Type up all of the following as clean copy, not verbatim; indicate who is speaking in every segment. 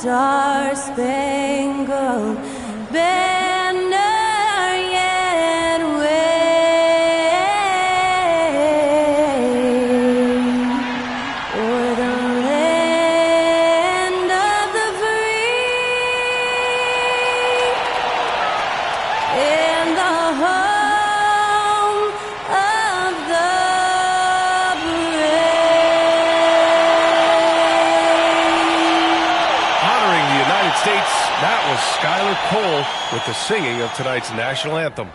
Speaker 1: star-spangled banner yet wave o'er the land of the free and the home of the
Speaker 2: States. That was Skylar Cole with the singing of tonight's national anthem.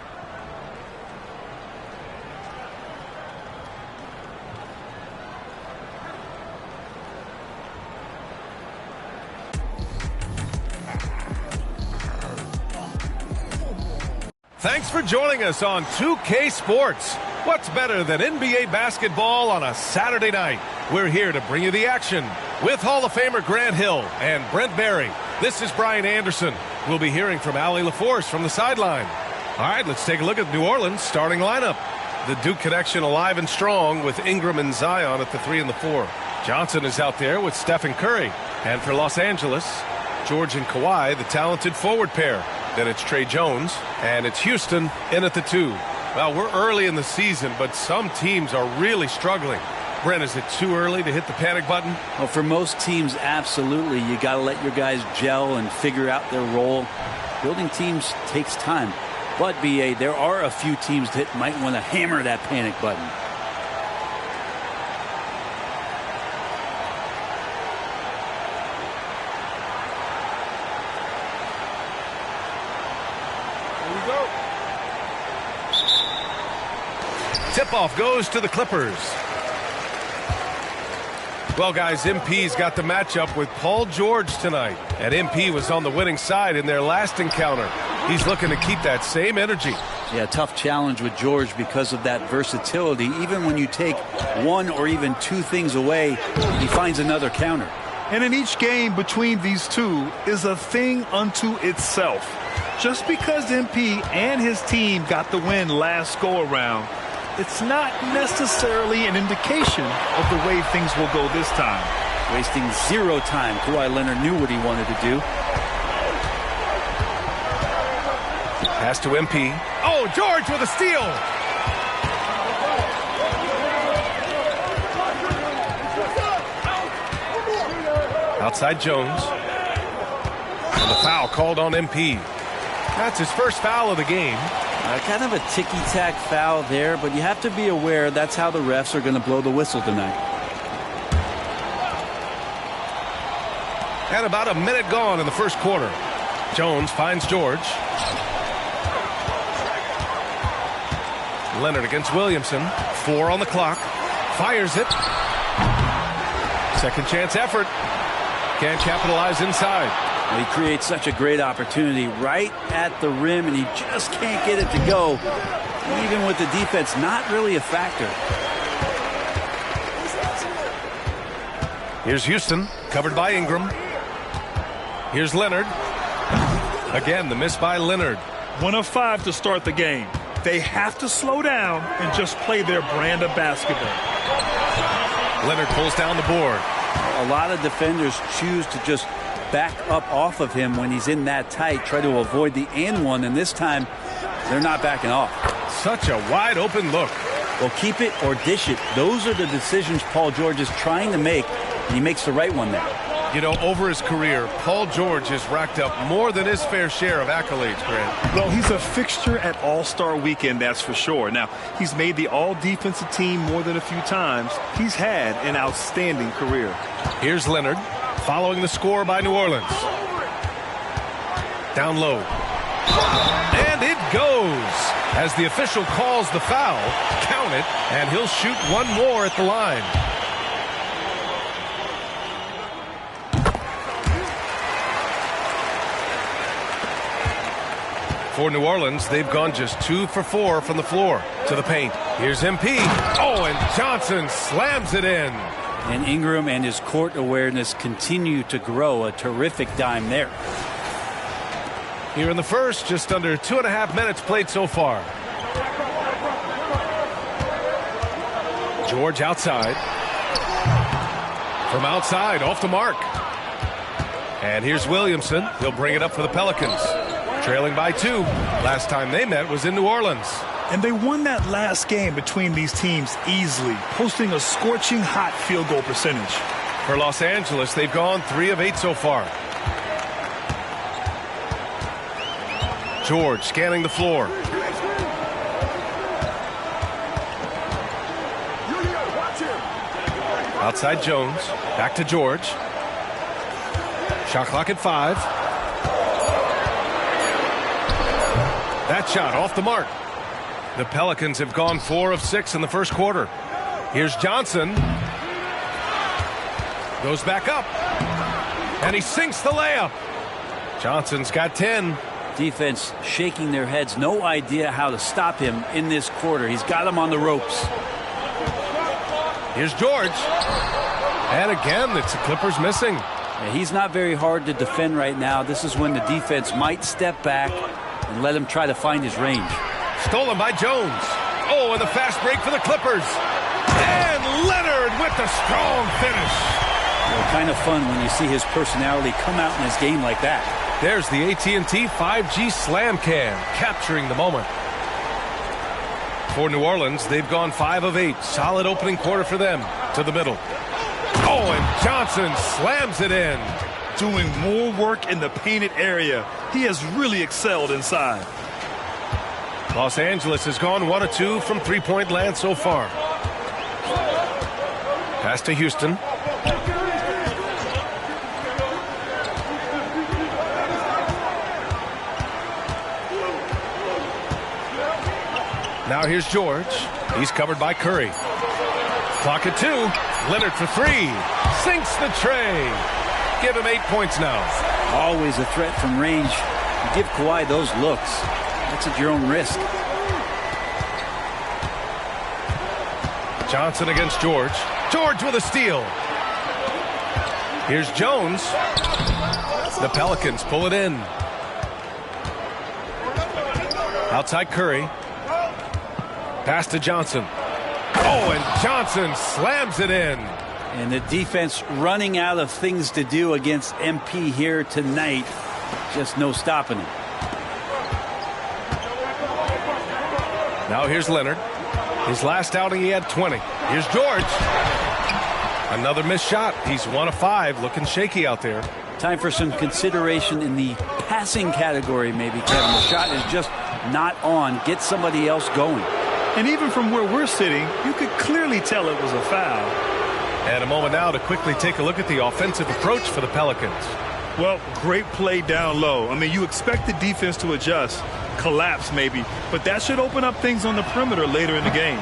Speaker 2: Thanks for joining us on 2K Sports. What's better than NBA basketball on a Saturday night? We're here to bring you the action with Hall of Famer Grant Hill and Brent Barry. This is Brian Anderson. We'll be hearing from Allie LaForce from the sideline. All right, let's take a look at New Orleans' starting lineup. The Duke connection alive and strong with Ingram and Zion at the 3 and the 4. Johnson is out there with Stephen Curry. And for Los Angeles, George and Kawhi, the talented forward pair. Then it's Trey Jones, and it's Houston in at the 2. Well, we're early in the season, but some teams are really struggling. Brent, is it too early to hit the panic button?
Speaker 3: Well, for most teams, absolutely. You got to let your guys gel and figure out their role. Building teams takes time. But, B.A., there are a few teams that might want to hammer that panic button.
Speaker 2: Here we go. Tip-off goes to the Clippers. Well, guys, MP's got the matchup with Paul George tonight. And MP was on the winning side in their last encounter. He's looking to keep that same energy.
Speaker 3: Yeah, tough challenge with George because of that versatility. Even when you take one or even two things away, he finds another counter.
Speaker 4: And in each game between these two is a thing unto itself. Just because MP and his team got the win last go-around, it's not necessarily an indication of the way things will go this time.
Speaker 3: Wasting zero time. Kawhi Leonard knew what he wanted to do.
Speaker 2: Pass to MP. Oh, George with a steal. Outside Jones. And the foul called on MP. That's his first foul of the game.
Speaker 3: Kind of a ticky-tack foul there, but you have to be aware that's how the refs are going to blow the whistle tonight.
Speaker 2: And about a minute gone in the first quarter. Jones finds George. Leonard against Williamson. 4 on the clock. Fires it. Second chance effort. Can't capitalize inside.
Speaker 3: He creates such a great opportunity right at the rim, and he just can't get it to go. Even with the defense, not really a factor.
Speaker 2: Here's Houston, covered by Ingram. Here's Leonard. Again, the miss by Leonard.
Speaker 4: 1 of 5 to start the game. They have to slow down and just play their brand of basketball.
Speaker 2: Leonard pulls down the board.
Speaker 3: A lot of defenders choose to just back up off of him when he's in that tight, try to avoid the and one, and this time they're not backing off.
Speaker 2: Such a wide open look.
Speaker 3: Well, keep it or dish it. Those are the decisions Paul George is trying to make, and he makes the right one there.
Speaker 2: You know, over his career, Paul George has racked up more than his fair share of accolades, Grant.
Speaker 4: Well, he's a fixture at All-Star Weekend, that's for sure. Now, he's made the all-defensive team more than a few times. He's had an outstanding career.
Speaker 2: Here's Leonard, following the score by New Orleans. Down low. And it goes. As the official calls the foul, count it, and he'll shoot one more at the line. For New Orleans, they've gone just 2 for 4 from the floor to the paint. Here's MP. Oh, and Johnson slams it in.
Speaker 3: And Ingram and his court awareness continue to grow. A terrific dime there.
Speaker 2: Here in the first, just under 2.5 minutes played so far. George outside. From outside, off the mark. And here's Williamson. He'll bring it up for the Pelicans. Trailing by 2. Last time they met was in New Orleans.
Speaker 4: And they won that last game between these teams easily, posting a scorching hot field goal percentage.
Speaker 2: For Los Angeles, they've gone 3 of 8 so far. George scanning the floor. Outside Jones. Back to George. Shot clock at 5. That shot off the mark. The Pelicans have gone 4 of 6 in the first quarter. Here's Johnson. Goes back up. And he sinks the layup. Johnson's got 10.
Speaker 3: Defense shaking their heads. No idea how to stop him in this quarter. He's got him on the ropes.
Speaker 2: Here's George. And again, it's the Clippers missing.
Speaker 3: Yeah, he's not very hard to defend right now. This is when the defense might step back and let him try to find his range.
Speaker 2: Stolen by Jones. Oh, and the fast break for the Clippers. And Leonard with the strong finish.
Speaker 3: Well, kind of fun when you see his personality come out in his game like that.
Speaker 2: There's the AT&T 5G Slam Cam, capturing the moment. For New Orleans, they've gone 5 of 8. Solid opening quarter for them. To the middle. Oh, and Johnson slams it in.
Speaker 4: Doing more work in the painted area. He has really excelled inside.
Speaker 2: Los Angeles has gone 1 of 2 from three-point land so far. Pass to Houston. Now here's George. He's covered by Curry. Clock at 2. Leonard for 3. Sinks the tray. Give him 8 points now.
Speaker 3: Always a threat from range. You give Kawhi those looks. That's at your own risk.
Speaker 2: Johnson against George. George with a steal. Here's Jones. The Pelicans pull it in. Outside Curry. Pass to Johnson. Oh, and Johnson slams it in.
Speaker 3: And the defense running out of things to do against MP here tonight. Just no stopping him.
Speaker 2: Now here's Leonard. His last outing he had 20. Here's George. Another missed shot. He's 1 of 5. Looking shaky out there.
Speaker 3: Time for some consideration in the passing category maybe, Kevin. The shot is just not on. Get somebody else going.
Speaker 4: And even from where we're sitting, you could clearly tell it was a foul.
Speaker 2: And a moment now to quickly take a look at the offensive approach for the Pelicans.
Speaker 4: Well, great play down low. I mean, you expect the defense to adjust, collapse maybe, but that should open up things on the perimeter later in the game.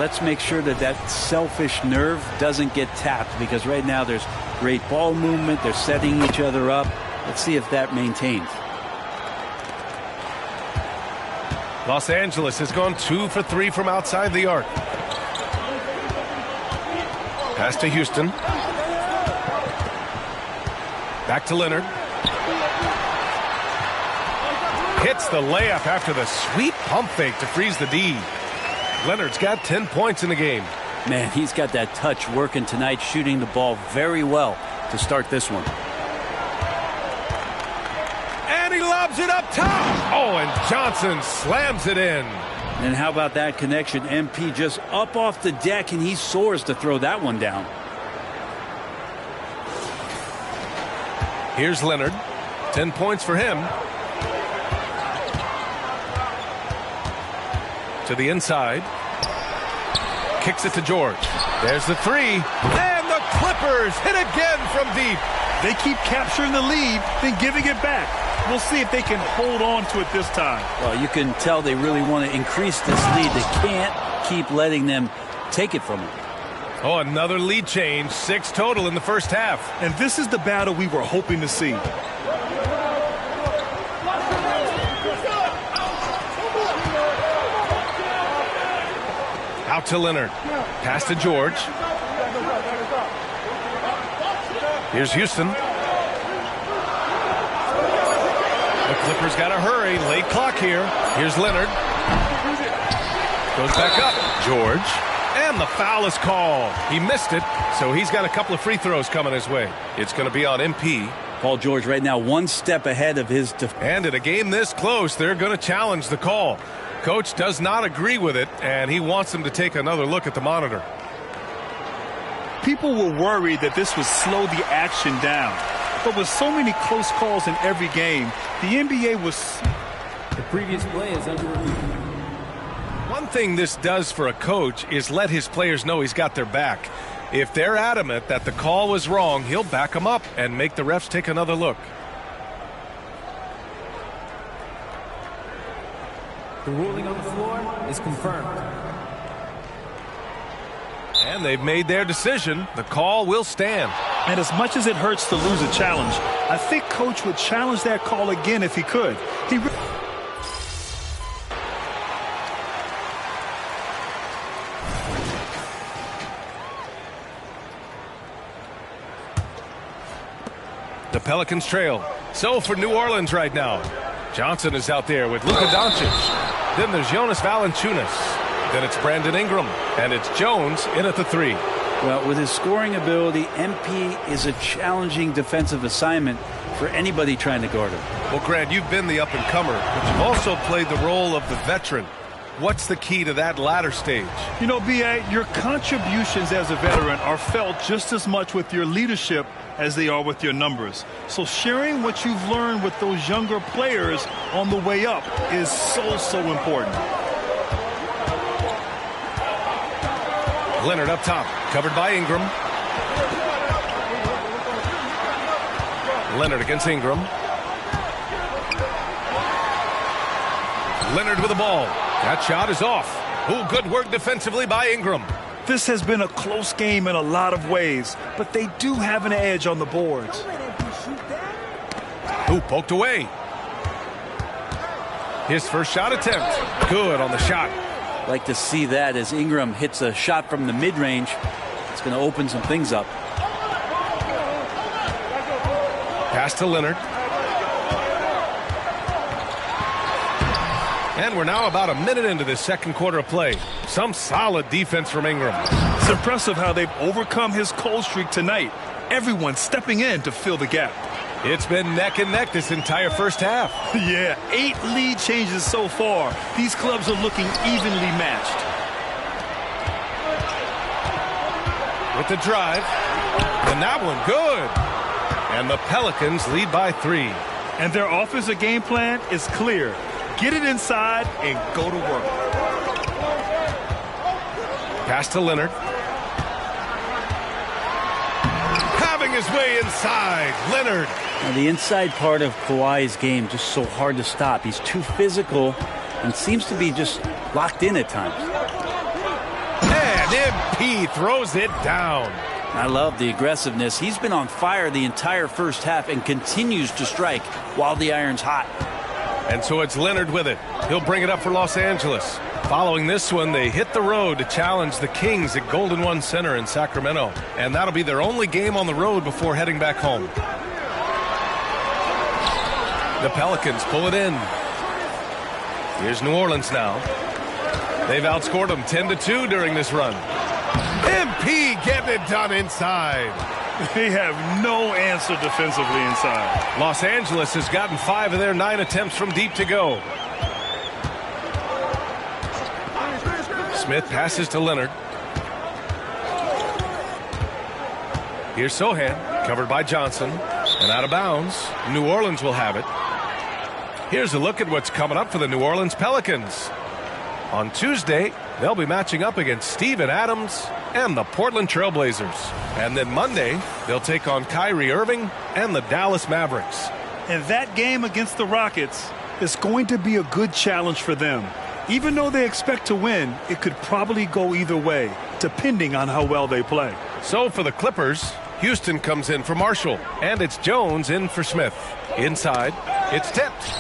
Speaker 3: Let's make sure that that selfish nerve doesn't get tapped, because right now there's great ball movement. They're setting each other up. Let's see if that maintains.
Speaker 2: Los Angeles has gone 2 for 3 from outside the arc. Pass to Houston. Back to Leonard. Hits the layup after the sweet pump fake to freeze the D. Leonard's got 10 points in the game.
Speaker 3: Man, he's got that touch working tonight, shooting the ball very well to start this one.
Speaker 2: And he lobs it up top. Oh, and Johnson slams it in.
Speaker 3: And how about that connection? MP just up off the deck, and he soars to throw that one down.
Speaker 2: Here's Leonard. 10 points for him. To the inside. Kicks it to George. There's the 3. And the Clippers hit again from deep.
Speaker 4: They keep capturing the lead, then giving it back. We'll see if they can hold on to it this time.
Speaker 3: Well, you can tell they really want to increase this lead. They can't keep letting them take it from them.
Speaker 2: Oh, another lead change. 6 total in the first half.
Speaker 4: And this is the battle we were hoping to see.
Speaker 2: Out to Leonard. Pass to George. Here's Houston. The Clippers got to hurry. Late clock here. Here's Leonard. Goes back up. George. And the foul is called. He missed it, so he's got a couple of free throws coming his way. It's going to be on MP.
Speaker 3: Paul George right now one step ahead of his
Speaker 2: And in a game this close, they're going to challenge the call. Coach does not agree with it, and he wants them to take another look at the monitor.
Speaker 4: People were worried that this would slow the action down. But with so many close calls in every game, the NBA was...
Speaker 5: The previous play is under review.
Speaker 2: One thing this does for a coach is let his players know he's got their back. If they're adamant that the call was wrong, he'll back them up and make the refs take another look.
Speaker 5: The ruling on the floor is confirmed.
Speaker 2: And they've made their decision. The call will stand.
Speaker 4: And as much as it hurts to lose a challenge, I think Coach would challenge that call again if he could.
Speaker 2: The Pelicans trail. So for New Orleans right now, Johnson is out there with Luka Doncic. Then there's Jonas Valanciunas. Then it's Brandon Ingram. And it's Jones in at the 3.
Speaker 3: Well, with his scoring ability, MP is a challenging defensive assignment for anybody trying to guard him.
Speaker 2: Well, Grant, you've been the up-and-comer, but you've also played the role of the veteran. What's the key to that latter stage?
Speaker 4: You know, B.A., your contributions as a veteran are felt just as much with your leadership as they are with your numbers. So sharing what you've learned with those younger players on the way up is so important.
Speaker 2: Leonard up top, covered by Ingram. Leonard against Ingram. Leonard with the ball. That shot is off. Ooh, good work defensively by Ingram.
Speaker 4: This has been a close game in a lot of ways, but they do have an edge on the boards.
Speaker 2: Ooh, poked away. His first shot attempt. Good on the shot.
Speaker 3: Like to see that as Ingram hits a shot from the mid-range. It's going to open some things up.
Speaker 2: Pass to Leonard. And we're now about a minute into this second quarter of play. Some solid defense from Ingram.
Speaker 4: It's impressive how they've overcome his cold streak tonight. Everyone stepping in to fill the gap.
Speaker 2: It's been neck and neck this entire first half.
Speaker 4: Yeah, 8 lead changes so far. These clubs are looking evenly matched.
Speaker 2: With the drive. And that one good. And the Pelicans lead by 3.
Speaker 4: And their offensive game plan is clear. Get it inside and go to work.
Speaker 2: Pass to Leonard. Having his way inside. Leonard.
Speaker 3: Now, the inside part of Kawhi's game just so hard to stop. He's too physical and seems to be just locked in at times.
Speaker 2: And MP throws it down.
Speaker 3: I love the aggressiveness. He's been on fire the entire first half and continues to strike while the iron's hot.
Speaker 2: And so it's Leonard with it. He'll bring it up for Los Angeles. Following this one, they hit the road to challenge the Kings at Golden One Center in Sacramento. And that'll be their only game on the road before heading back home. The Pelicans pull it in. Here's New Orleans now. They've outscored them 10-2 during this run. MP getting it done inside.
Speaker 4: They have no answer defensively inside.
Speaker 2: Los Angeles has gotten 5 of their 9 attempts from deep to go. Smith passes to Leonard. Here's Sohan, covered by Johnson. And out of bounds. New Orleans will have it. Here's a look at what's coming up for the New Orleans Pelicans. On Tuesday, they'll be matching up against Steven Adams and the Portland Trailblazers. And then Monday, they'll take on Kyrie Irving and the Dallas Mavericks.
Speaker 4: And that game against the Rockets is going to be a good challenge for them. Even though they expect to win, it could probably go either way, depending on how well they play.
Speaker 2: So for the Clippers, Houston comes in for Marshall, and it's Jones in for Smith. Inside, it's tipped.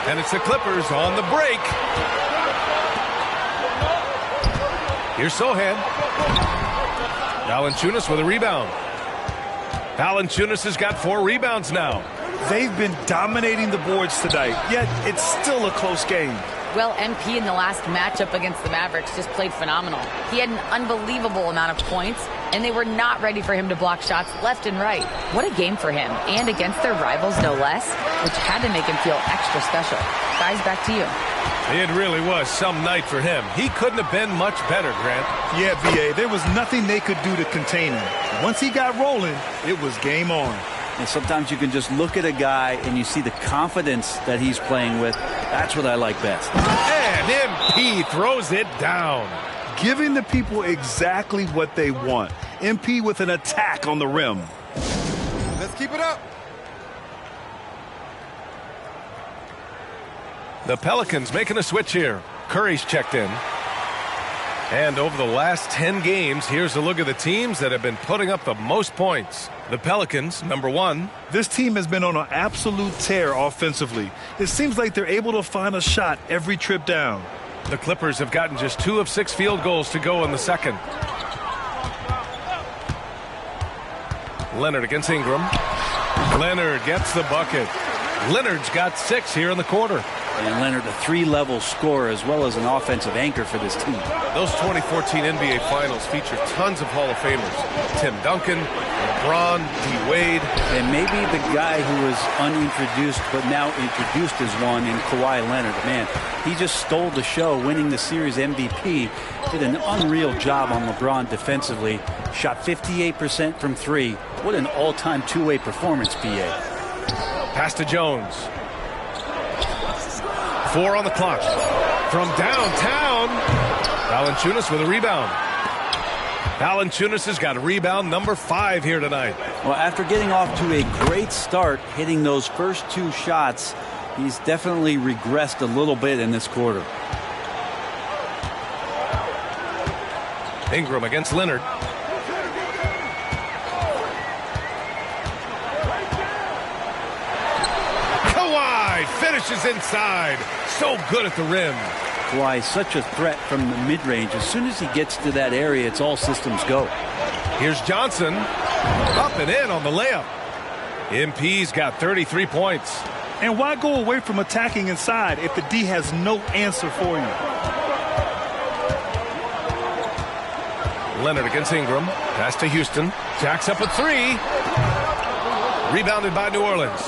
Speaker 2: And it's the Clippers on the break. Here's Sohan. Valanciunas with a rebound. Valanciunas has got 4 rebounds now.
Speaker 4: They've been dominating the boards tonight, yet it's still a close game.
Speaker 6: Well, MP in the last matchup against the Mavericks just played phenomenal. He had an unbelievable amount of points, and they were not ready for him to block shots left and right. What a game for him, and against their rivals no less, which had to make him feel extra special. Guys, back to you.
Speaker 2: It really was some night for him. He couldn't have been much better, Grant.
Speaker 4: Yeah, VA, there was nothing they could do to contain him. Once he got rolling, it was game on.
Speaker 3: And sometimes you can just look at a guy and you see the confidence that he's playing with. That's what I like best.
Speaker 2: And MP throws it down.
Speaker 4: Giving the people exactly what they want. MP with an attack on the rim.
Speaker 7: Let's keep it up.
Speaker 2: The Pelicans making a switch here. Curry's checked in. And over the last 10 games, here's a look at the teams that have been putting up the most points. The Pelicans, number 1.
Speaker 4: This team has been on an absolute tear offensively. It seems like they're able to find a shot every trip down.
Speaker 2: The Clippers have gotten just 2 of 6 field goals to go in the second. Leonard against Ingram. Leonard gets the bucket. Leonard's got 6 here in the quarter.
Speaker 3: And Leonard, a 3-level scorer as well as an offensive anchor for this team.
Speaker 2: Those 2014 NBA Finals feature tons of Hall of Famers. Tim Duncan, LeBron, D. Wade.
Speaker 3: And maybe the guy who was unintroduced but now introduced as one in Kawhi Leonard. Man, he just stole the show, winning the series MVP. Did an unreal job on LeBron defensively. Shot 58% from 3. What an all-time two-way performance, BA.
Speaker 2: Pass to Jones. 4 on the clock. From downtown, Valanciunas with a rebound. Valanciunas has got rebound number 5 here tonight.
Speaker 3: Well, after getting off to a great start, hitting those first 2 shots, he's definitely regressed a little bit in this quarter.
Speaker 2: Ingram against Leonard. Kawhi finishes inside. So good at the rim.
Speaker 3: Kawhi, such a threat from the mid-range. As soon as he gets to that area, it's all systems go.
Speaker 2: Here's Johnson. Up and in on the layup. MP's got 33 points.
Speaker 4: And why go away from attacking inside if the D has no answer for you?
Speaker 2: Leonard against Ingram. Pass to Houston. Jacks up a 3. Rebounded by New Orleans.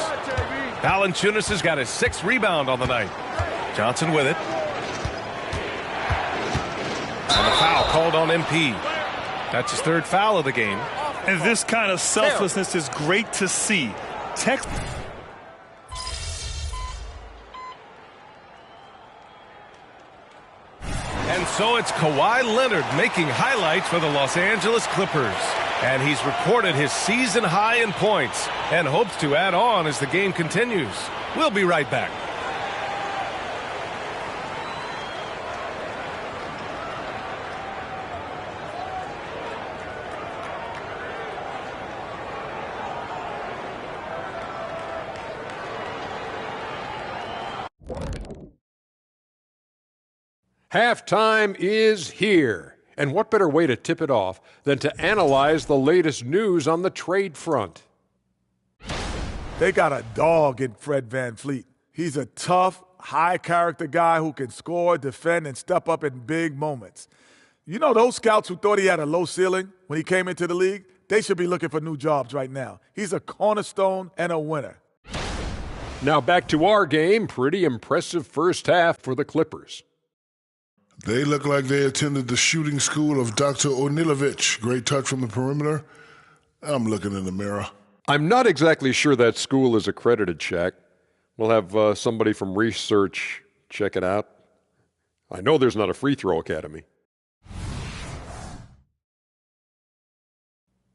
Speaker 2: Valanciunas has got his 6th rebound on the night. Johnson with it. And the foul called on MP. That's his 3rd foul of the game.
Speaker 4: And this kind of selflessness is great to see.
Speaker 2: And so it's Kawhi Leonard making highlights for the Los Angeles Clippers. And he's recorded his season high in points and hopes to add on as the game continues. We'll be right back.
Speaker 8: Halftime is here. And what better way to tip it off than to analyze the latest news on the trade front?
Speaker 9: They got a dog in Fred VanVleet. He's a tough, high-character guy who can score, defend, and step up in big moments. You know those scouts who thought he had a low ceiling when he came into the league? They should be looking for new jobs right now. He's a cornerstone and a winner.
Speaker 8: Now back to our game. Pretty impressive first half for the Clippers.
Speaker 10: They look like they attended the shooting school of Dr. Onilovich. Great touch from the perimeter. I'm looking in the mirror.
Speaker 8: I'm not exactly sure that school is accredited, Shaq. We'll have somebody from research check it out. I know there's not a free throw academy.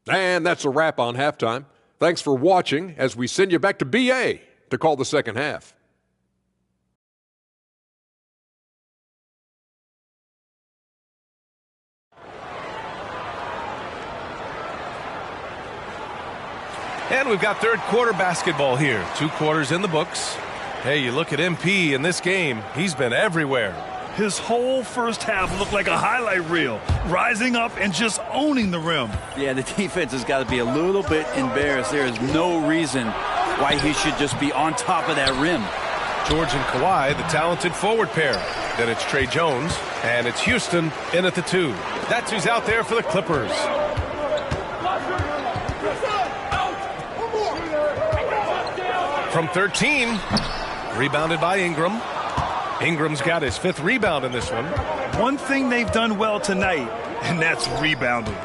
Speaker 8: And that's a wrap on halftime. Thanks for watching as we send you back to BA to call the second half.
Speaker 2: And we've got third quarter basketball here. 2 quarters in the books. Hey, you look at MP in this game, he's been everywhere.
Speaker 4: His whole first half looked like a highlight reel, rising up and just owning the rim.
Speaker 3: Yeah, the defense has got to be a little bit embarrassed. There is no reason why he should just be on top of that rim.
Speaker 2: George and Kawhi, the talented forward pair. Then it's Trey Jones, and it's Houston in at the 2. That's who's out there for the Clippers. from 13. Rebounded by Ingram. Ingram's got his 5th rebound in this one.
Speaker 4: One thing they've done well tonight, and that's rebounding.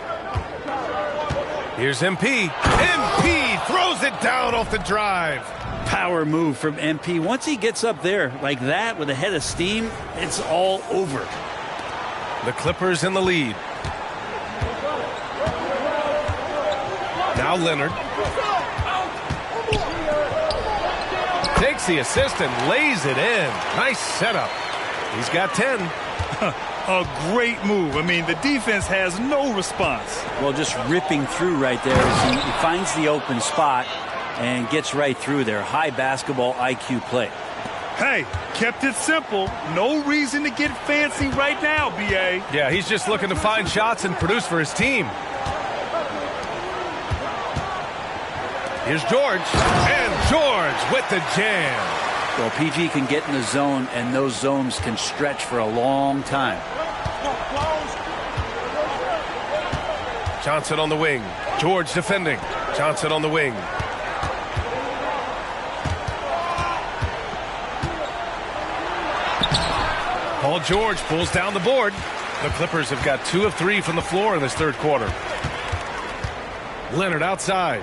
Speaker 2: Here's MP. MP throws it down off the drive.
Speaker 3: Power move from MP. Once he gets up there like that with a head of steam, it's all over.
Speaker 2: The Clippers in the lead. Now Leonard. Takes the assist and lays it in. Nice setup. He's got 10.
Speaker 4: A great move. I mean, the defense has no response.
Speaker 3: Well, just ripping through right there as he finds the open spot and gets right through there. High basketball IQ play.
Speaker 4: Hey, kept it simple. No reason to get fancy right now, B.A.
Speaker 2: Yeah, he's just looking to find shots and produce for his team. Here's George. And George with the jam.
Speaker 3: Well, PG can get in the zone, and those zones can stretch for a long time.
Speaker 2: Johnson on the wing. George defending. Johnson on the wing. Paul George pulls down the board. The Clippers have got 2 of 3 from the floor in this 3rd quarter. Leonard outside.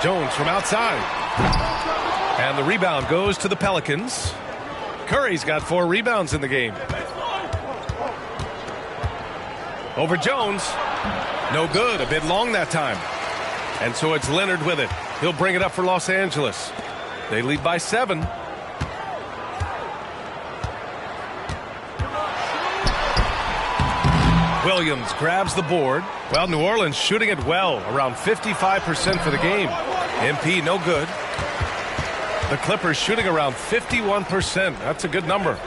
Speaker 2: Jones from outside. And the rebound goes to the Pelicans. Curry's got 4 rebounds in the game. Over Jones. No good. A bit long that time. And so it's Leonard with it. He'll bring it up for Los Angeles. They lead by 7. Williams grabs the board. Well, New Orleans shooting it well, around 55% for the game. MP no good. The Clippers shooting around 51%. That's a good number.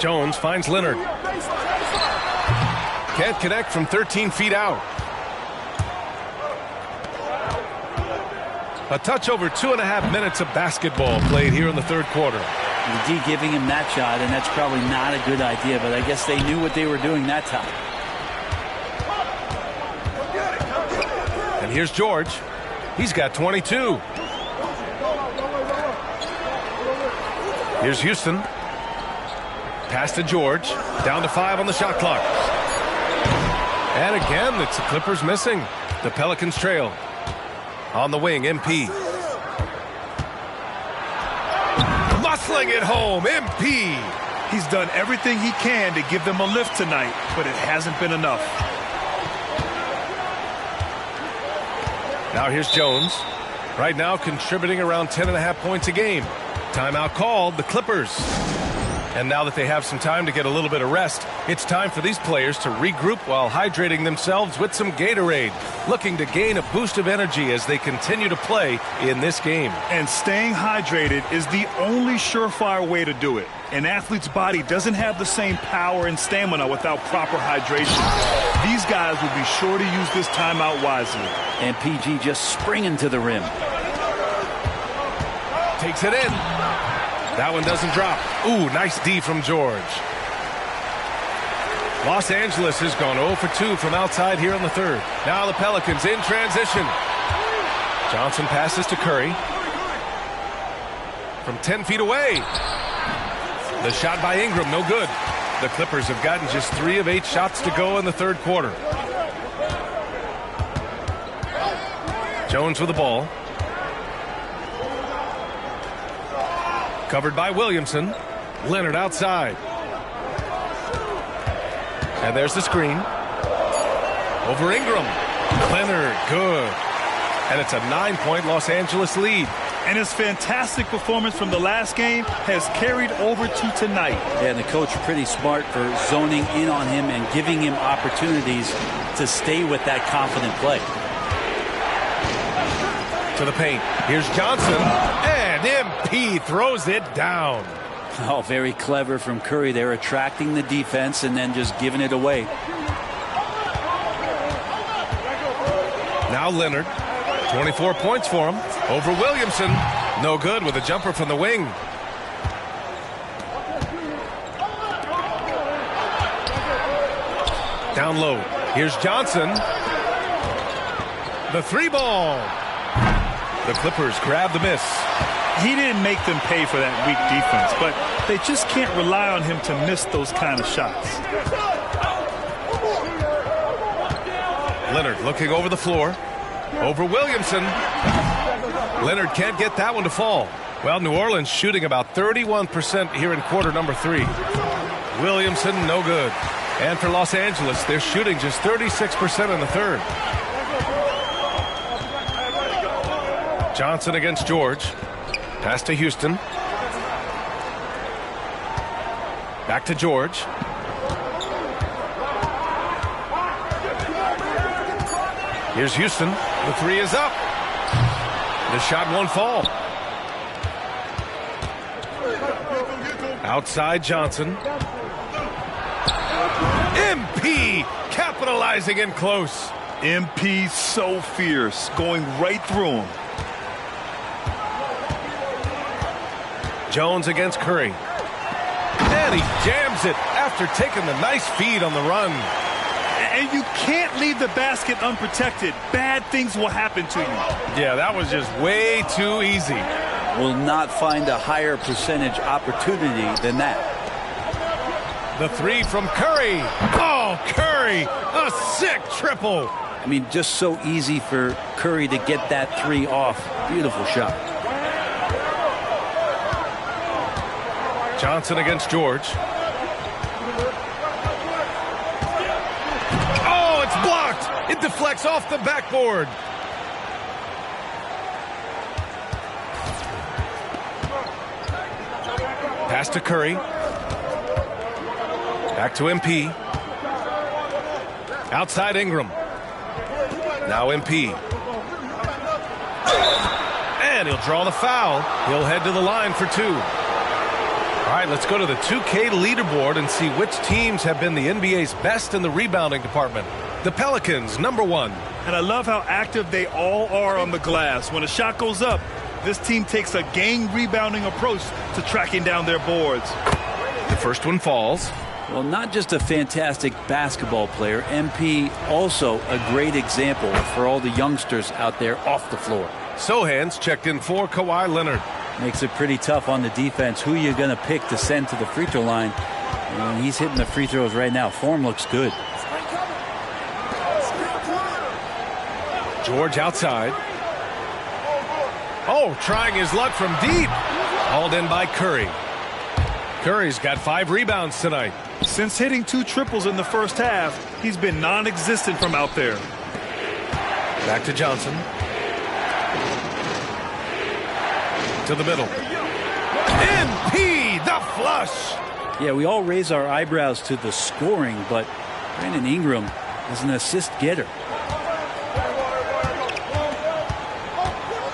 Speaker 2: Jones finds Leonard. Can't connect from 13 feet out. A touch over 2.5 minutes of basketball played here in the 3rd quarter.
Speaker 3: The D giving him that shot, and that's probably not a good idea, but I guess they knew what they were doing that time.
Speaker 2: And here's George. He's got 22. Here's Houston. Pass to George. Down to 5 on the shot clock. And again, it's the Clippers missing. The Pelicans trail. On the wing, MP. Muscling it home, MP.
Speaker 4: He's done everything he can to give them a lift tonight, but it hasn't been enough.
Speaker 2: Now here's Jones. Right now contributing around 10.5 points a game. Timeout called, the Clippers. And now that they have some time to get a little bit of rest, it's time for these players to regroup while hydrating themselves with some Gatorade, looking to gain a boost of energy as they continue to play in this game.
Speaker 4: And staying hydrated is the only surefire way to do it. An athlete's body doesn't have the same power and stamina without proper hydration. These guys will be sure to use this timeout wisely.
Speaker 3: And PG just springing to the rim.
Speaker 2: Takes it in. That one doesn't drop. Ooh, nice D from George. Los Angeles has gone 0 for 2 from outside here in the 3rd. Now the Pelicans in transition. Johnson passes to Curry. From 10 feet away. The shot by Ingram, no good. The Clippers have gotten just 3 of 8 shots to go in the 3rd quarter. Jones with the ball. Covered by Williamson. Leonard outside. And there's the screen. Over Ingram. Leonard, good. And it's a 9-point Los Angeles lead.
Speaker 4: And his fantastic performance from the last game has carried over to tonight.
Speaker 3: Yeah, and the coach pretty smart for zoning in on him and giving him opportunities to stay with that confident play.
Speaker 2: To the paint. Here's Johnson. And MP throws it down.
Speaker 3: Oh, very clever from Curry. They're attracting the defense and then just giving it away.
Speaker 2: Now Leonard. 24 points for him. Over Williamson. No good with a jumper from the wing. Down low. Here's Johnson. The 3 ball. The Clippers grab the miss.
Speaker 4: He didn't make them pay for that weak defense, but they just can't rely on him to miss those kind of shots.
Speaker 2: Leonard looking over the floor. Over Williamson. Leonard can't get that one to fall. Well, New Orleans shooting about 31% here in quarter number 3. Williamson, no good. And for Los Angeles, they're shooting just 36% in the third. Johnson against George. Pass to Houston. Back to George. Here's Houston. The three is up. The shot won't fall. Outside Johnson. MP capitalizing in close.
Speaker 4: MP so fierce, going right through him.
Speaker 2: Jones against Curry. And he jams it after taking the nice feed on the run.
Speaker 4: And you can't leave the basket unprotected. Bad things will happen to you.
Speaker 2: Yeah, that was just way too easy.
Speaker 3: Will not find a higher percentage opportunity than that.
Speaker 2: The three from Curry. Oh, Curry, a sick triple.
Speaker 3: I mean, just so easy for Curry to get that three off. Beautiful shot.
Speaker 2: Johnson against George. Oh, it's blocked. It deflects off the backboard. Pass to Curry. Back to MP. Outside Ingram. Now MP. And he'll draw the foul. He'll head to the line for two. All right, let's go to the 2K leaderboard and see which teams have been the NBA's best in the rebounding department. The Pelicans, #1.
Speaker 4: And I love how active they all are on the glass. When a shot goes up, this team takes a game rebounding approach to tracking down their boards.
Speaker 2: The first one falls.
Speaker 3: Well, not just a fantastic basketball player, MP also a great example for all the youngsters out there off the floor.
Speaker 2: Sohan's checked in for Kawhi Leonard.
Speaker 3: Makes it pretty tough on the defense. Who you're going to pick to send to the free throw line. And he's hitting the free throws right now. Form looks good.
Speaker 2: George outside. Oh, trying his luck from deep. Hauled in by Curry. Curry's got 5 rebounds tonight.
Speaker 4: Since hitting 2 triples in the first half, he's been non-existent from out there.
Speaker 2: Back to Johnson. To the middle. MP, the flush.
Speaker 3: Yeah, we all raise our eyebrows to the scoring, but Brandon Ingram is an assist getter.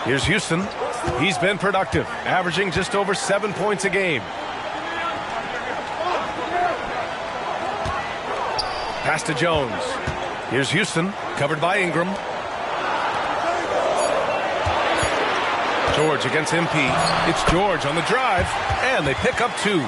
Speaker 2: Here's Houston. He's been productive, averaging just over 7 points a game. Pass to Jones. Here's Houston, covered by Ingram. George against MP. It's George on the drive, and they pick up 2.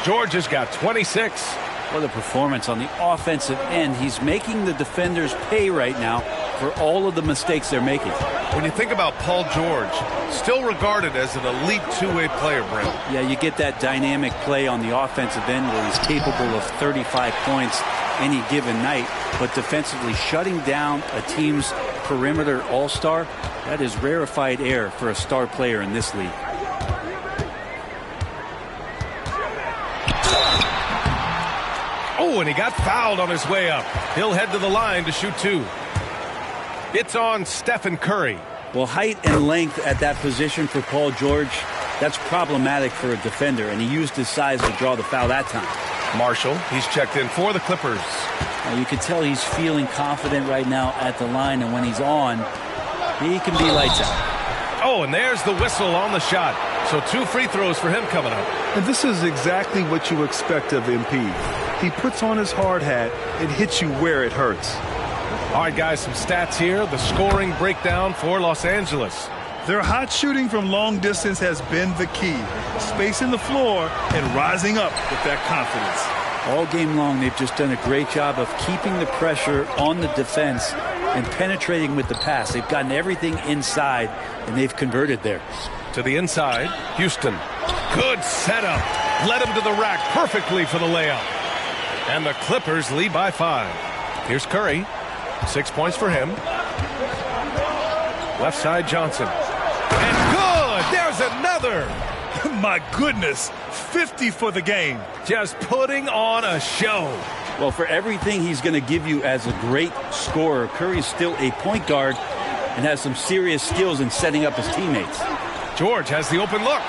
Speaker 2: George has got 26.
Speaker 3: What a performance on the offensive end. He's making the defenders pay right now for all of the mistakes they're making.
Speaker 2: When you think about Paul George, still regarded as an elite two-way player, Brent.
Speaker 3: Yeah, you get that dynamic play on the offensive end where he's capable of 35 points any given night, but defensively shutting down a team's perimeter all-star, that is rarefied air for a star player in this league.
Speaker 2: Oh, and he got fouled on his way up. He'll head to the line to shoot 2. It's on Stephen Curry.
Speaker 3: Well, height and length at that position for Paul George, that's problematic for a defender, and he used his size to draw the foul that time.
Speaker 2: Marshall, he's checked in for the Clippers.
Speaker 3: You can tell he's feeling confident right now at the line, and when he's on, he can be lights out.
Speaker 2: Oh, and there's the whistle on the shot. So 2 free throws for him coming up.
Speaker 4: And this is exactly what you expect of MP. He puts on his hard hat and hits you where it hurts.
Speaker 2: All right, guys, some stats here. The scoring breakdown for Los Angeles.
Speaker 4: Their hot shooting from long distance has been the key. Spacing the floor and rising up with that confidence.
Speaker 3: All game long, they've just done a great job of keeping the pressure on the defense and penetrating with the pass. They've gotten everything inside, and they've converted there.
Speaker 2: To the inside, Houston. Good setup. Led him to the rack perfectly for the layup. And the Clippers lead by 5. Here's Curry. 6 points for him. Left side, Johnson. And good! There's another!
Speaker 4: My goodness, 50 for the game.
Speaker 2: Just putting on a show.
Speaker 3: Well, for everything he's going to give you as a great scorer, Curry's still a point guard and has some serious skills in setting up his teammates.
Speaker 2: George has the open look.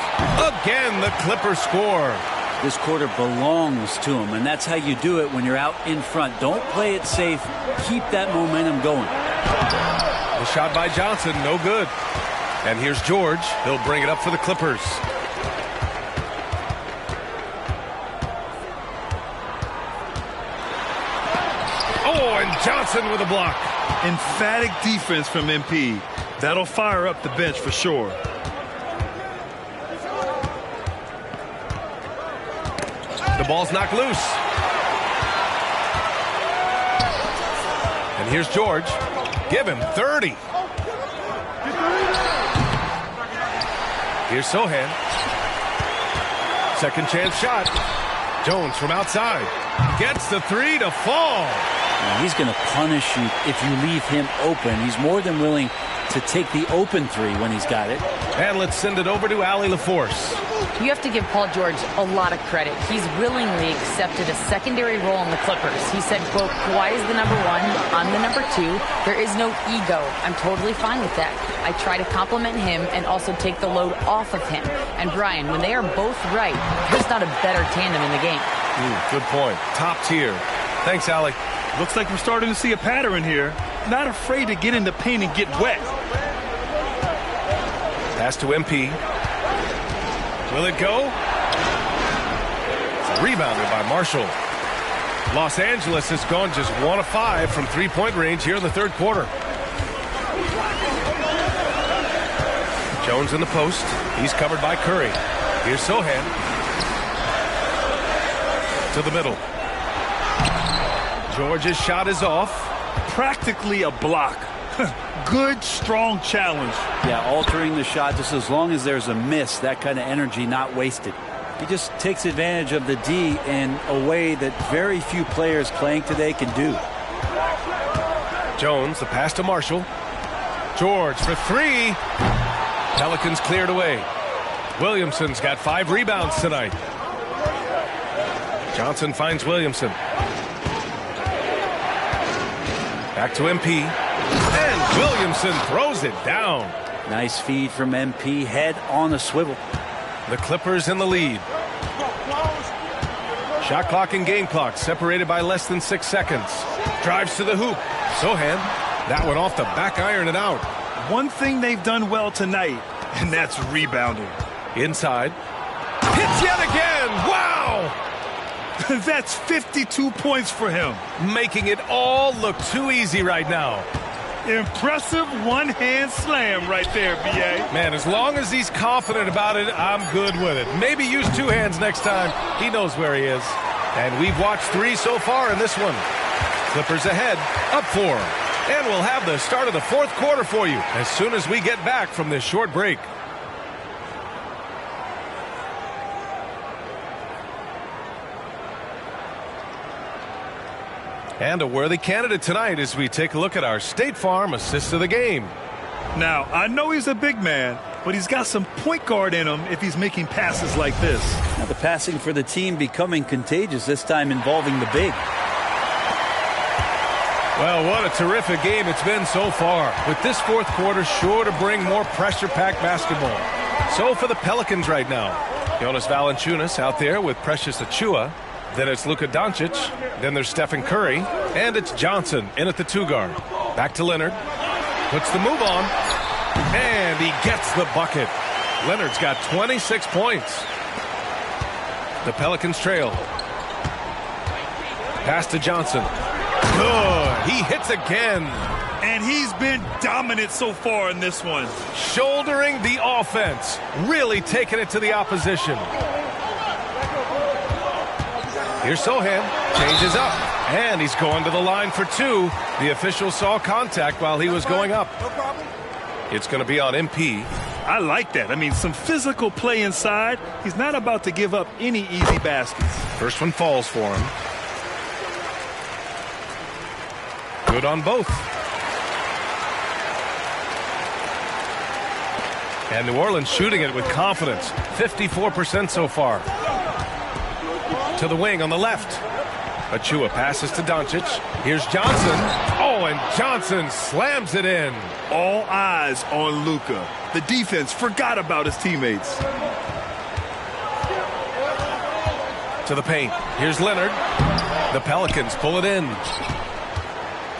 Speaker 2: Again, the Clippers score.
Speaker 3: This quarter belongs to him, and that's how you do it when you're out in front. Don't play it safe. Keep that momentum going.
Speaker 2: The shot by Johnson, no good. And here's George. He'll bring it up for the Clippers. Oh, and Johnson with a block.
Speaker 4: Emphatic defense from MP. That'll fire up the bench for sure.
Speaker 2: The ball's knocked loose. And here's George. Give him 30. Here's Sohan. Second chance shot. Jones from outside. Gets the 3 to fall.
Speaker 3: Now he's going to punish you if you leave him open. He's more than willing to take the open 3 when he's got it.
Speaker 2: And let's send it over to Allie LaForce.
Speaker 6: You have to give Paul George a lot of credit. He's willingly accepted a secondary role in the Clippers. He said, quote, Kawhi is the number 1, I'm the number 2. There is no ego. I'm totally fine with that. I try to compliment him and also take the load off of him. And Brian, when they are both right, there's not a better tandem in the game.
Speaker 2: Good point. Top tier. Thanks, Allie.
Speaker 4: Looks like we're starting to see a pattern here. Not afraid to get in the paint and get wet.
Speaker 2: Pass to MP. Will it go? It's rebounded by Marshall. Los Angeles has gone just 1 of 5 from three-point range here in the third quarter. Jones in the post. He's covered by Curry. Here's Sohan. To the middle. George's shot is off.
Speaker 4: Practically a block. Good, strong challenge.
Speaker 3: Yeah, altering the shot just as long as there's a miss, that kind of energy not wasted. He just takes advantage of the D in a way that very few players playing today can do.
Speaker 2: Jones, the pass to Marshall. George for 3. Pelicans cleared away. Williamson's got 5 rebounds tonight. Johnson finds Williamson. Back to MP. And Williamson throws it down.
Speaker 3: Nice feed from MP. Head on a swivel.
Speaker 2: The Clippers in the lead. Shot clock and game clock separated by less than 6 seconds. Drives to the hoop. Sohan. That one off the back iron and out.
Speaker 4: One thing they've done well tonight, and that's rebounding.
Speaker 2: Inside. Hits yet again. Wow!
Speaker 4: That's 52 points for him.
Speaker 2: Making it all look too easy right now.
Speaker 4: Impressive one-hand slam right there, B.A.
Speaker 2: Man, as long as he's confident about it, I'm good with it. Maybe use 2 hands next time. He knows where he is. And we've watched 3 so far in this one. Clippers ahead, up 4. And we'll have the start of the fourth quarter for you as soon as we get back from this short break. And a worthy candidate tonight as we take a look at our State Farm assist of the game.
Speaker 4: Now, I know he's a big man, but he's got some point guard in him if he's making passes like this.
Speaker 3: Now the passing for the team becoming contagious, this time involving the big.
Speaker 2: Well, what a terrific game it's been so far. With this fourth quarter sure to bring more pressure-packed basketball. So for the Pelicans right now, Jonas Valanciunas out there with Precious Achiuwa. Then it's Luka Doncic. Then there's Stephen Curry. And it's Johnson in at the 2 guard. Back to Leonard. Puts the move on. And he gets the bucket. Leonard's got 26 points. The Pelicans trail. Pass to Johnson. Good. He hits again.
Speaker 4: And he's been dominant so far in this one.
Speaker 2: Shouldering the offense. Really taking it to the opposition. Here's Sohan. Changes up. And he's going to the line for two. The official saw contact while he was going up.
Speaker 7: No problem.
Speaker 2: It's going to be on MP.
Speaker 4: I like that. I mean, some physical play inside. He's not about to give up any easy baskets.
Speaker 2: First one falls for him. Good on both. And New Orleans shooting it with confidence. 54% so far. To the wing on the left. Achua passes to Doncic. Here's Johnson. Oh, and Johnson slams it in.
Speaker 4: All eyes on Luka. The defense forgot about his teammates.
Speaker 2: To the paint. Here's Leonard. The Pelicans pull it in.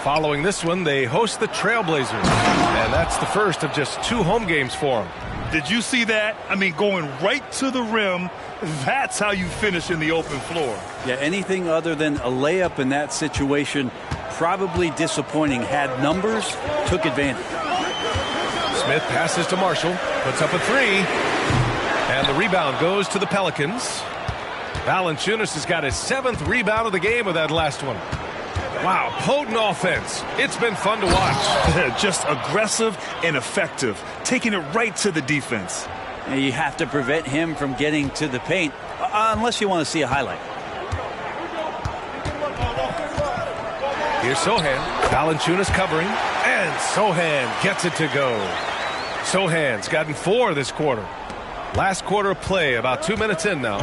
Speaker 2: Following this one, they host the Trailblazers. And that's the first of just 2 home games for them.
Speaker 4: Did you see that? I mean, going right to the rim. That's how you finish in the open floor.
Speaker 3: Yeah, anything other than a layup in that situation, probably disappointing. Had numbers, took advantage.
Speaker 2: Smith passes to Marshall, puts up a 3. And the rebound goes to the Pelicans. Valanciunas has got his 7th rebound of the game with that last one. Wow, potent offense. It's been fun to watch.
Speaker 4: Just aggressive and effective, taking it right to the defense.
Speaker 3: And you have to prevent him from getting to the paint, unless you want to see a highlight.
Speaker 2: Here's Sohan. Valanciunas covering, and Sohan gets it to go. Sohan's gotten 4 this quarter. Last quarter of play, about 2 minutes in now.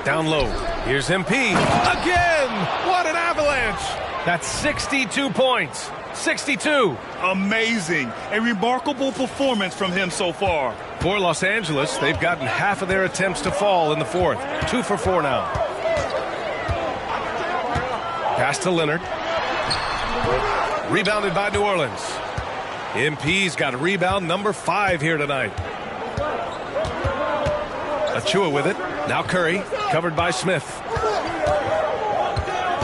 Speaker 2: Down low. Here's MP. Again! What an avalanche! That's 62 points. 62.
Speaker 4: Amazing. A remarkable performance from him so far.
Speaker 2: For Los Angeles, they've gotten half of their attempts to fall in the fourth. 2 for 4 now. Pass to Leonard. Rebounded by New Orleans. MP's got a rebound number 5 here tonight. Achua with it. Now Curry, covered by Smith.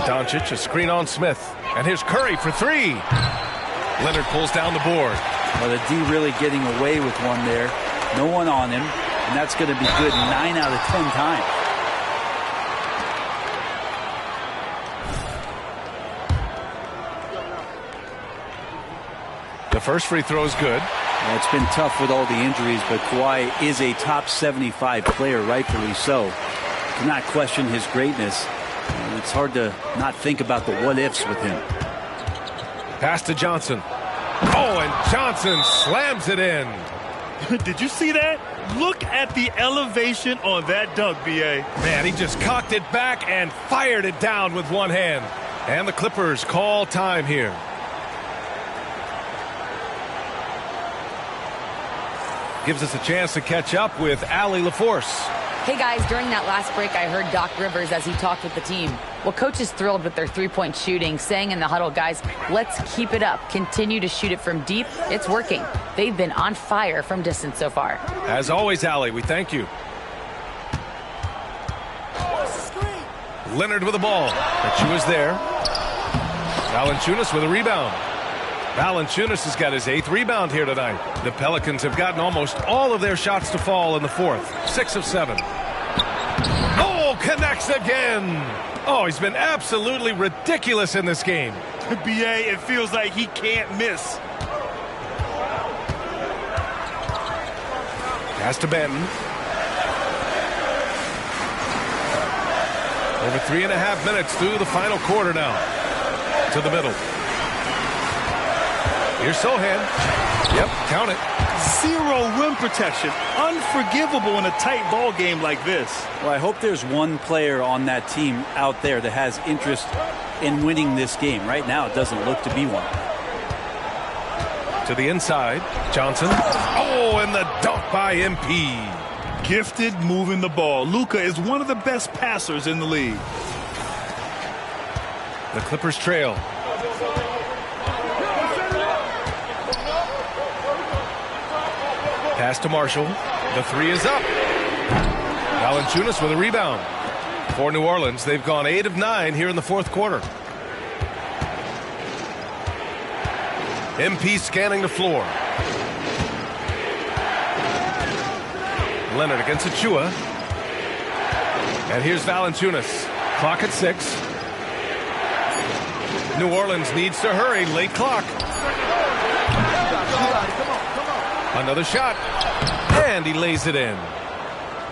Speaker 2: Doncic, a screen on Smith. And here's Curry for 3. Leonard pulls down the board.
Speaker 3: Well, the D really getting away with one there. No one on him. And that's going to be good 9 out of 10 times.
Speaker 2: The first free throw is good.
Speaker 3: Well, it's been tough with all the injuries, but Kawhi is a top 75 player, rightfully so. Cannot question his greatness. It's hard to not think about the what-ifs with him.
Speaker 2: Pass to Johnson. Oh, and Johnson slams it in.
Speaker 4: Did you see that? Look at the elevation on that dunk, B.A.
Speaker 2: Man, he just cocked it back and fired it down with one hand. And the Clippers call time here. Gives us a chance to catch up with Allie LaForce.
Speaker 6: Hey guys, during that last break, I heard Doc Rivers as he talked with the team. Well, coach is thrilled with their 3-point shooting, saying in the huddle, guys, let's keep it up. Continue to shoot it from deep. It's working. They've been on fire from distance so far.
Speaker 2: As always, Allie, we thank you. Leonard with the ball. Achua's there. Valanciunas with a rebound. Valanciunas has got his 8th rebound here tonight. The Pelicans have gotten almost all of their shots to fall in the fourth. 6 of 7. Oh, connects again. Oh, he's been absolutely ridiculous in this game.
Speaker 4: B.A., it feels like he can't miss.
Speaker 2: Pass to Benton. Over 3.5 minutes through the final quarter now. To the middle. Here's Sohan. Yep, count it.
Speaker 4: 0 rim protection. Unforgivable in a tight ball game like this.
Speaker 3: Well, I hope there's one player on that team out there that has interest in winning this game. Right now, it doesn't look to be one.
Speaker 2: To the inside, Johnson. Oh, and the dunk by MP.
Speaker 4: Gifted moving the ball. Luka is one of the best passers in the league.
Speaker 2: The Clippers trail. Pass to Marshall. The 3 is up. Valanciunas with a rebound. For New Orleans, they've gone 8 of 9 here in the fourth quarter. MP scanning the floor. Leonard against Achua. And here's Valanciunas. Clock at 6. New Orleans needs to hurry. Late clock. Another shot. And he lays it in.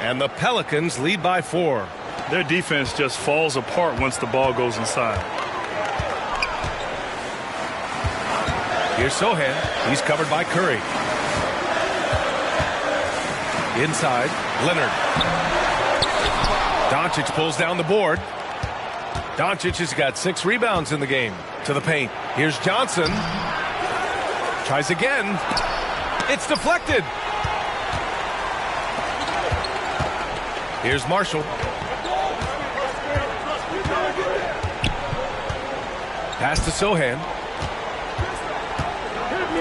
Speaker 2: And the Pelicans lead by 4.
Speaker 4: Their defense just falls apart once the ball goes inside.
Speaker 2: Here's Sohan. He's covered by Curry. Inside, Leonard. Doncic pulls down the board. Doncic has got 6 rebounds in the game. To the paint. Here's Johnson. Tries again. It's deflected. Here's Marshall. Pass to Sohan.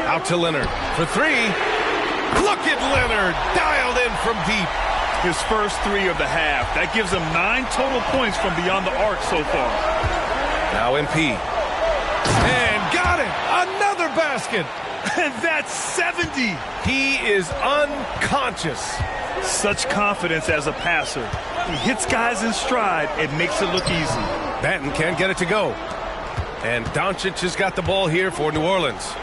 Speaker 2: Out to Leonard for 3. Look at Leonard, dialed in from deep.
Speaker 4: His first 3 of the half. That gives him 9 total points from beyond the arc so far.
Speaker 2: Now MP. And got it. Another basket.
Speaker 4: And that's 70.
Speaker 2: He is unconscious.
Speaker 4: Such confidence as a passer. He hits guys in stride and makes it look easy.
Speaker 2: Banton can't get it to go. And Doncic has got the ball here for New Orleans.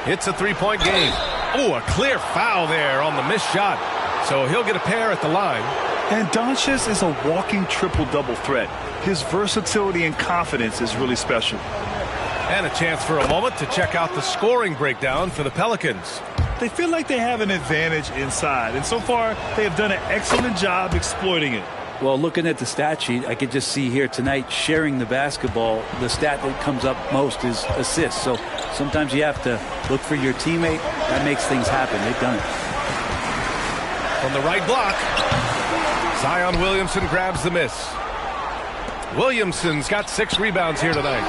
Speaker 2: It's a 3-point game. Oh, a clear foul there on the missed shot. So he'll get a pair at the line.
Speaker 4: And Doncic is a walking triple-double threat. His versatility and confidence is really special.
Speaker 2: And a chance for a moment to check out the scoring breakdown for the Pelicans.
Speaker 4: They feel like they have an advantage inside, and so far they have done an excellent job exploiting it.
Speaker 3: Well, looking at the stat sheet, I could just see here tonight sharing the basketball. The stat that comes up most is assists. So sometimes you have to look for your teammate. That makes things happen. They've done it.
Speaker 2: From the right block, Zion Williamson grabs the miss. Williamson's got 6 rebounds here tonight.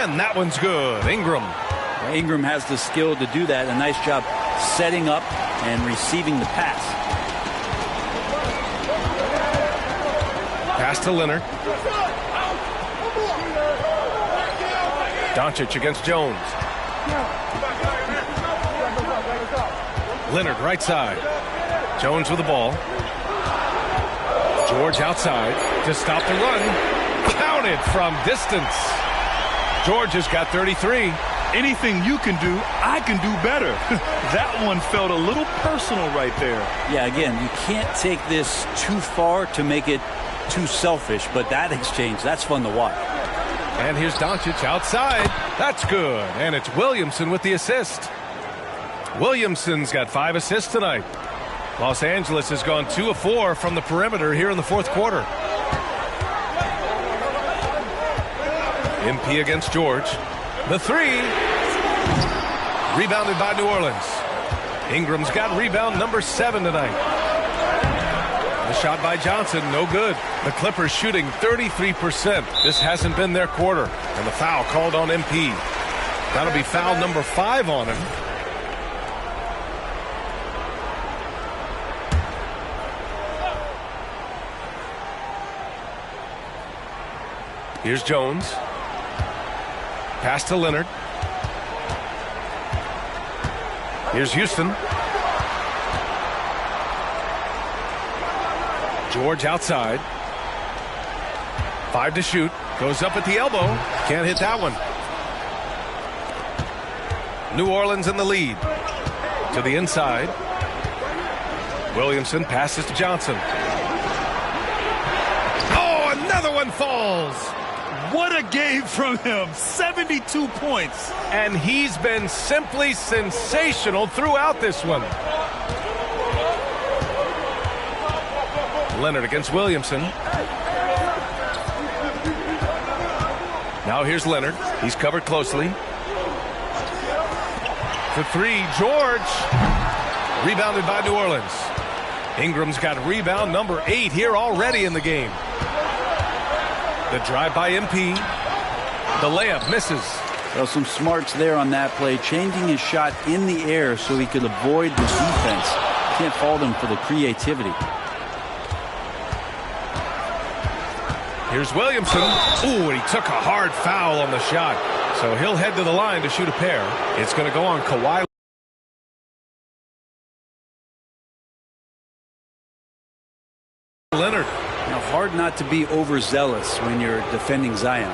Speaker 2: And that one's good. Ingram.
Speaker 3: Ingram has the skill to do that. A nice job setting up and receiving the pass.
Speaker 2: Pass to Leonard. Doncic against Jones. Leonard right side. Jones with the ball. George outside to stop the run. Counted from distance. George has got 33.
Speaker 4: Anything you can do, I can do better. That one felt a little personal right there.
Speaker 3: Yeah, again, you can't take this too far to make it too selfish, but that exchange, that's fun to watch.
Speaker 2: And here's Doncic outside. That's good. And it's Williamson with the assist. Williamson's got 5 assists tonight. Los Angeles has gone 2 of 4 from the perimeter here in the 4th quarter. MP against George. The 3. Rebounded by New Orleans. Ingram's got rebound number 7 tonight. The shot by Johnson, no good. The Clippers shooting 33%. This hasn't been their quarter. And the foul called on MP. That'll be foul number 5 on him. Here's Jones. Pass to Leonard. Here's Houston. George outside. 5 to shoot. Goes up at the elbow. Can't hit that one. New Orleans in the lead. To the inside. Williamson passes to Johnson. Oh, another one falls.
Speaker 4: What a game from him. 72 points.
Speaker 2: And he's been simply sensational throughout this one. Leonard against Williamson. Now here's Leonard. He's covered closely. For 3, George. Rebounded by New Orleans. Ingram's got rebound number 8 here already in the game. The drive by MP. The layup misses.
Speaker 3: Well, some smarts there on that play, changing his shot in the air so he could avoid the defense. Can't fault him for the creativity.
Speaker 2: Here's Williamson. Ooh, and he took a hard foul on the shot. So he'll head to the line to shoot a pair. It's going to go on Kawhi Leonard.
Speaker 3: Now, hard not to be overzealous when you're defending Zion.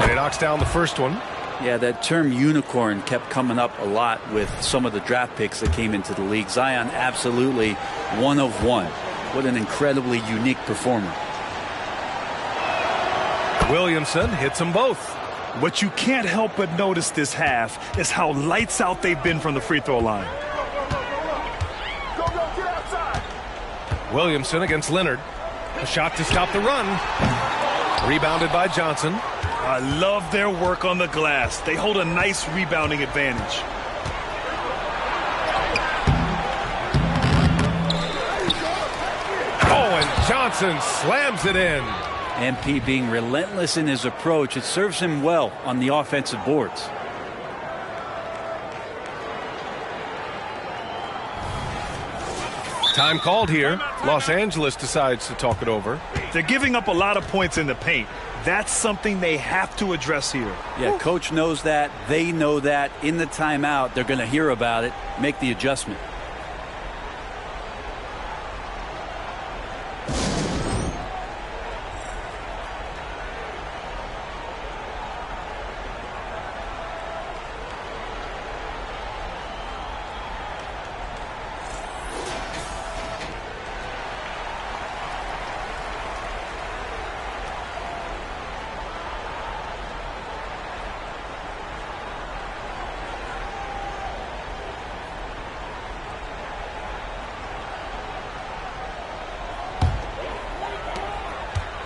Speaker 2: And he knocks down the first one.
Speaker 3: Yeah, that term unicorn kept coming up a lot with some of the draft picks that came into the league. Zion, absolutely one of one. What an incredibly unique performer.
Speaker 2: Williamson hits them both.
Speaker 4: What you can't help but notice this half is how lights out they've been from the free throw line.
Speaker 2: Williamson against Leonard. A shot to stop the run. Rebounded by Johnson.
Speaker 4: I love their work on the glass. They hold a nice rebounding advantage.
Speaker 2: Oh, and Johnson slams it in.
Speaker 3: MP being relentless in his approach. It serves him well on the offensive boards.
Speaker 2: Time called here. Los Angeles decides to talk it over.
Speaker 4: They're giving up a lot of points in the paint. That's something they have to address here.
Speaker 3: Yeah, coach knows that. They know that. In the timeout, they're going to hear about it, make the adjustment.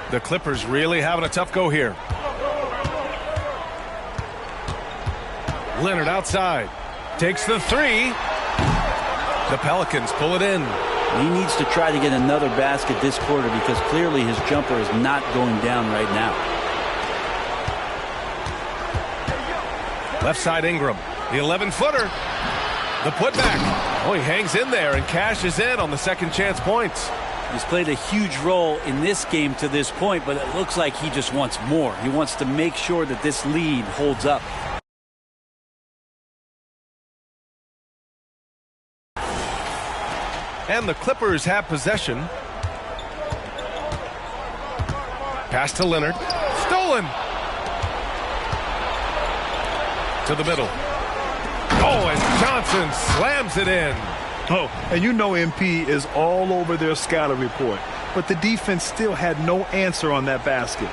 Speaker 2: The Clippers really having a tough go here. Leonard outside. Takes the three. The Pelicans pull it in.
Speaker 3: He needs to try to get another basket this quarter because clearly his jumper is not going down right now.
Speaker 2: Left side Ingram. The 11-footer. The putback. Oh, he hangs in there and cashes in on the second chance points.
Speaker 3: He's played a huge role in this game to this point, but it looks like he just wants more. He wants to make sure that this lead holds up.
Speaker 2: And the Clippers have possession. Pass to Leonard. Stolen. To the middle. Oh, and Johnson slams it in.
Speaker 4: Oh, and you know MP is all over their scatter report, but the defense still had no answer on that basket.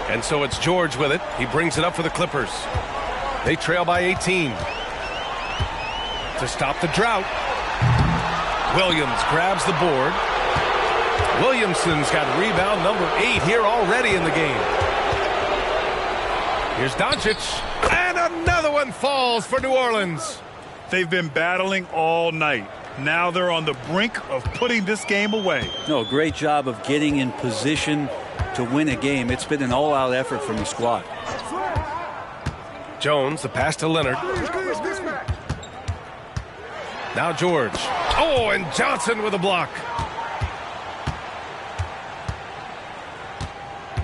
Speaker 2: And so it's George with it. He brings it up for the Clippers. They trail by 18. To stop the drought. Williams grabs the board. Williamson's got rebound number 8 here already in the game. Here's Doncic, and another one falls for New Orleans.
Speaker 4: They've been battling all night. Now they're on the brink of putting this game away.
Speaker 3: No, great job of getting in position to win a game. It's been an all-out effort from the squad.
Speaker 2: Jones, the pass to Leonard. Now George. Oh, and Johnson with a block.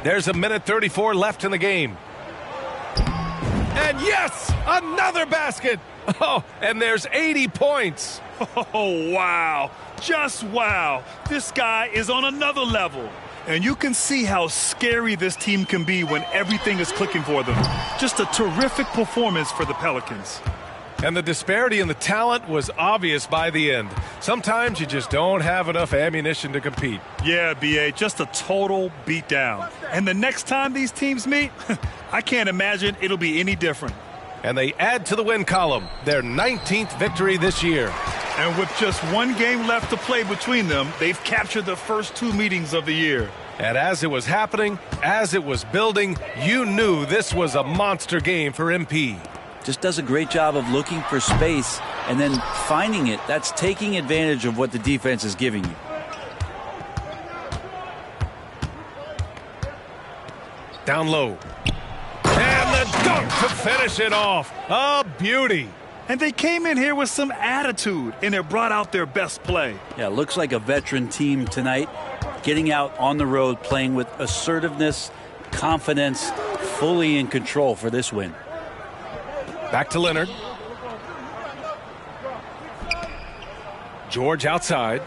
Speaker 2: There's a minute 34 left in the game. And yes, another basket. Oh, and there's 80 points.
Speaker 4: Oh, wow. Just wow. This guy is on another level. And you can see how scary this team can be when everything is clicking for them. Just a terrific performance for the Pelicans.
Speaker 2: And the disparity in the talent was obvious by the end. Sometimes you just don't have enough ammunition to compete.
Speaker 4: Yeah, B.A., just a total beatdown. And the next time these teams meet, I can't imagine it'll be any different.
Speaker 2: And they add to the win column, their 19th victory this year.
Speaker 4: And with just one game left to play between them, they've captured the first 2 meetings of the year.
Speaker 2: And as it was happening, as it was building, you knew this was a monster game for MP.
Speaker 3: Just does a great job of looking for space and then finding it. That's taking advantage of what the defense is giving you.
Speaker 2: Down low. And the dunk! to finish it off. A beauty.
Speaker 4: And they came in here with some attitude, and it brought out their best play.
Speaker 3: Yeah, looks like a veteran team tonight, getting out on the road, playing with assertiveness, confidence, fully in control for this win.
Speaker 2: Back to Leonard. George outside.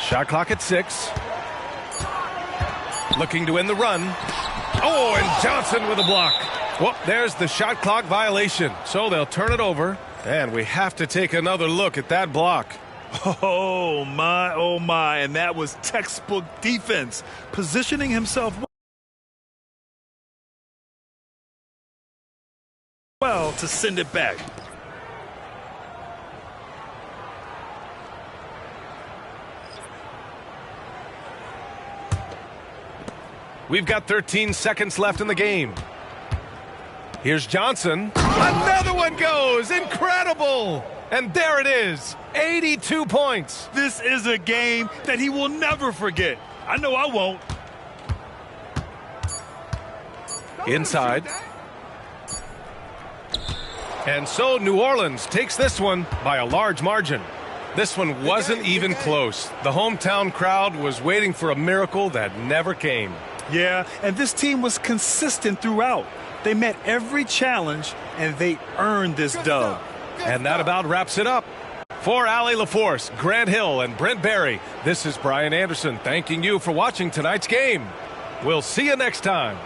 Speaker 2: Shot clock at 6. Looking to win the run. Oh, and Johnson with a block. Well, there's the shot clock violation. So they'll turn it over. And we have to take another look at that block.
Speaker 4: Oh, my. And that was textbook defense. Positioning himself well to send it back.
Speaker 2: We've got 13 seconds left in the game. Here's Johnson. Another one goes. Incredible. And there it is. 82 points.
Speaker 4: This is a game that he will never forget. I know I won't.
Speaker 2: Inside. And so New Orleans takes this one by a large margin. This one wasn't even close. The hometown crowd was waiting for a miracle that never came.
Speaker 4: Yeah, and this team was consistent throughout. They met every challenge, and they earned this dub.
Speaker 2: And that about wraps it up. For Allie LaForce, Grant Hill, and Brent Barry, this is Brian Anderson thanking you for watching tonight's game. We'll see you next time.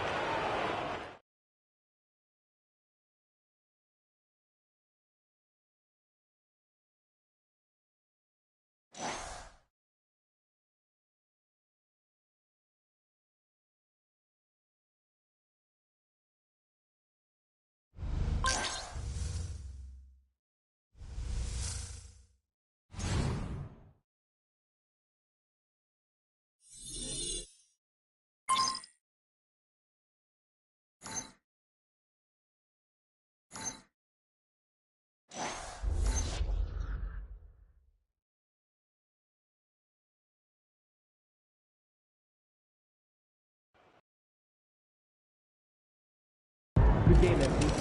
Speaker 5: Good game, MP.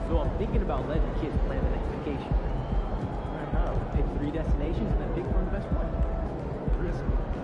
Speaker 5: So I'm thinking about letting kids plan the next vacation. I don't know. Pick 3 destinations and then pick from the best one. Risky.